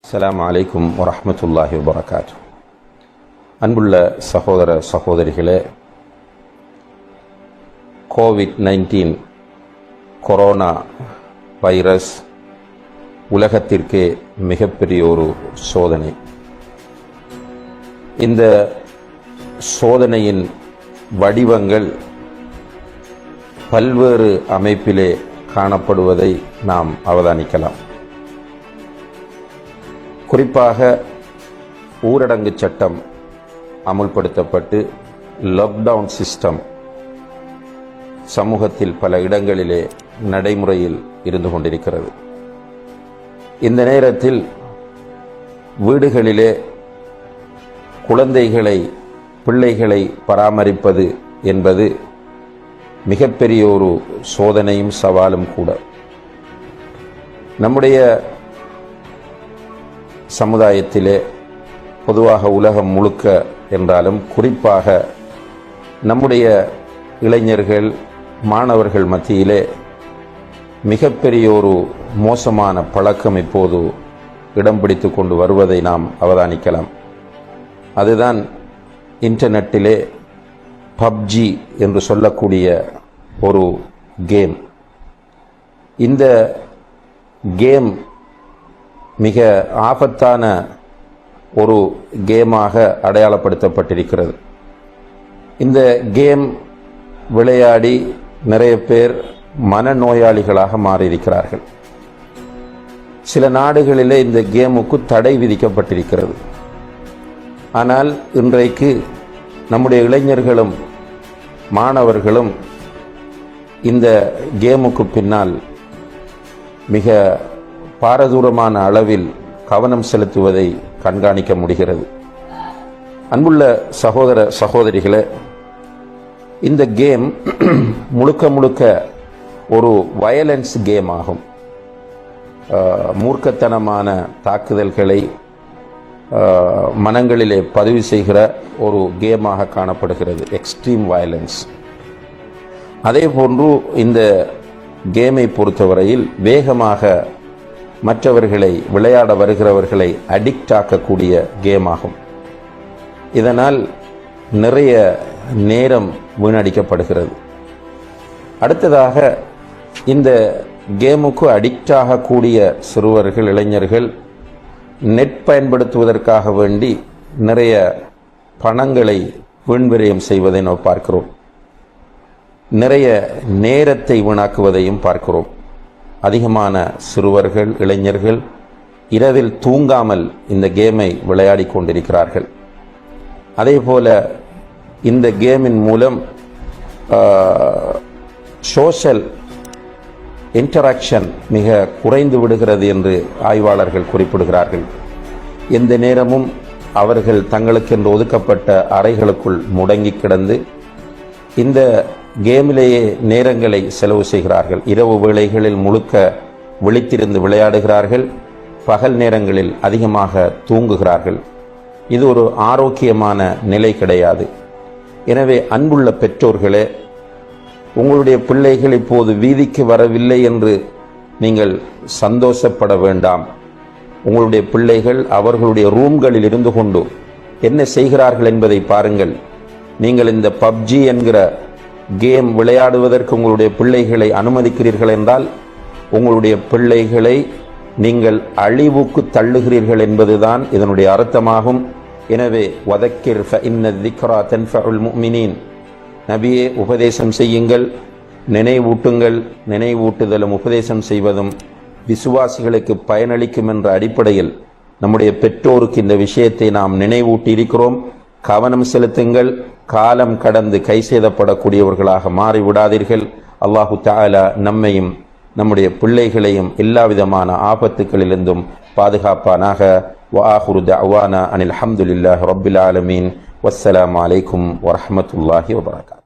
அஸ்ஸலாமு அலைக்கும் வரஹ்மத்துல்லாஹி வபரகாத்துஹு. அன்புள்ள சகோதர சகோதரிகளே, கோவிட்-19 கொரோனா வைரஸ் உலகத்திற்கே மிகப்பெரிய ஒரு சோதனை. இந்த சோதனையின் வடிவங்கள் பல்வேறு அமைப்பிலே காணப்படுவதை நாம் அவதானிக்கலாம். குறிப்பாக ஊரடங்கு சட்டம் அமுல்படுத்தப்பட்டு லாக்டவுன் சிஸ்டம் சமூகத்தில் பல இடங்களிலே நடைமுறையில் இருந்து கொண்டிருக்கிறது. இந்த நேரத்தில் வீடுகளிலே பிள்ளைகளை பராமரிப்பது என்பது மிகப்பெரிய ஒரு சோதனையும் சவாலும் கூட. நம்முடைய சமுதாயத்திலே, பொதுவாக உலகம் முழுக்க என்றாலும் குறிப்பாக நம்முடைய இளைஞர்கள் மாணவர்கள் மத்தியிலே மிகப்பெரிய ஒரு மோசமான பழக்கம் இப்போது இடம் பிடித்து கொண்டு வருவதை நாம் அவதானிக்கலாம். அதுதான் இன்டர்நெட்டிலே பப்ஜி என்று சொல்லக்கூடிய ஒரு கேம். இந்த கேம் மிக ஆபத்தான ஒரு கேமாக அடையாளப்படுத்தப்பட்டிருக்கிறது. இந்த கேம் விளையாடி நிறைய பேர் மனநோயாளிகளாக மாறியிருக்கிறார்கள். சில நாடுகளிலே இந்த கேமுக்கு தடை விதிக்கப்பட்டிருக்கிறது. ஆனால் இன்றைக்கு நம்முடைய இளைஞர்களும் மாணவர்களும் இந்த கேமுக்கு பின்னால் மிக பாரதூரமான அளவில் கவனம் செலுத்துவதை கண்காணிக்க முடிகிறது. அன்புள்ள சகோதர சகோதரிகளே, இந்த கேம் முழுக்க ஒரு வயலன்ஸ் கேம் ஆகும். மூர்க்கத்தனமான தாக்குதல்களை மனங்களிலே பதிவு செய்கிற ஒரு கேமாக காணப்படுகிறது, எக்ஸ்ட்ரீம் வயலன்ஸ். அதே போன்று இந்த கேமை பொறுத்தவரையில் வேகமாக மற்றவர்களை விளையாட வருகிறவர்களை அடிக்ட் ஆக்கக்கூடிய கேம் ஆகும். இதனால் நிறைய நேரம் வீணடிக்கப்படுகிறது. அடுத்ததாக, இந்த கேமுக்கு அடிக்ட் ஆகக்கூடிய சிறுவர்கள் இளைஞர்கள் நெட் பயன்படுத்துவதற்காக வேண்டி நிறைய பணங்களை வீண்விரயம் செய்வதை நாம் பார்க்கிறோம். நிறைய நேரத்தை வீணாக்குவதையும் பார்க்கிறோம். அதிகமான சிறுவர்கள் இளைஞர்கள் இரவில் தூங்காமல் இந்த கேமை விளையாடி கொண்டிருக்கிறார்கள். அதே போல இந்த கேமின் மூலம் சோஷியல் இன்டராக்ஷன் மிக குறைந்து விடுகிறது என்று ஆய்வாளர்கள் குறிப்பிடுகிறார்கள். எந்த நேரமும் அவர்கள் தங்களுக்கென்று ஒதுக்கப்பட்ட அறைகளுக்குள் முடங்கி கிடந்து இந்த கேமிலேயே நேரங்களை செலவு செய்கிறார்கள். இரவு வேளைகளில் முழுக்க விழித்திருந்து விளையாடுகிறார்கள். பகல் நேரங்களில் அதிகமாக தூங்குகிறார்கள். இது ஒரு ஆரோக்கியமான நிலை கிடையாது. எனவே அன்புள்ள பெற்றோர்களே, உங்களுடைய பிள்ளைகள் இப்போது வீதிக்கு வரவில்லை என்று நீங்கள் சந்தோஷப்பட வேண்டாம். உங்களுடைய பிள்ளைகள் அவர்களுடைய ரூம்களில் இருந்து கொண்டு என்ன செய்கிறார்கள் என்பதை பாருங்கள். நீங்கள் இந்த பப்ஜி என்கிற கேம் விளையாடுவதற்கு உங்களுடைய பிள்ளைகளை அனுமதிக்கிறீர்கள் என்றால் உங்களுடைய பிள்ளைகளை நீங்கள் அழிவுக்கு தள்ளுகிறீர்கள் என்பதுதான் இதனுடைய அர்த்தமாகும். எனவே வதக்கிர் ஃபஇன்ன ذிக்ரா தன்ஃபஉல் முஃமினீன், நபியே உபதேசம் செய்யுங்கள், நினைவூட்டுங்கள். நினைவூட்டுதலும் உபதேசம் செய்வதும் விசுவாசிகளுக்கு பயனளிக்கும் என்ற அடிப்படையில் நம்முடைய பெற்றோருக்கு இந்த விஷயத்தை நாம் நினைவூட்டி இருக்கிறோம். கவனம் செலுத்துங்கள். காலம் கடந்து கை செய்தப்படக்கூடியவர்களாக மாறிவிடாதீர்கள். அல்லாஹு தஆலா நம்மையும் நம்முடைய பிள்ளைகளையும் எல்லா விதமான ஆபத்துக்களிலிருந்தும் பாதுகாப்பானாக. வஆஹிரு தஅவானா அனில் ஹம்துலில்லாஹி ரப்பில் ஆலமீன். வஸ்ஸலாமு அலைக்கும் வரஹ்மத்துல்லாஹி வபரகாத்துஹு.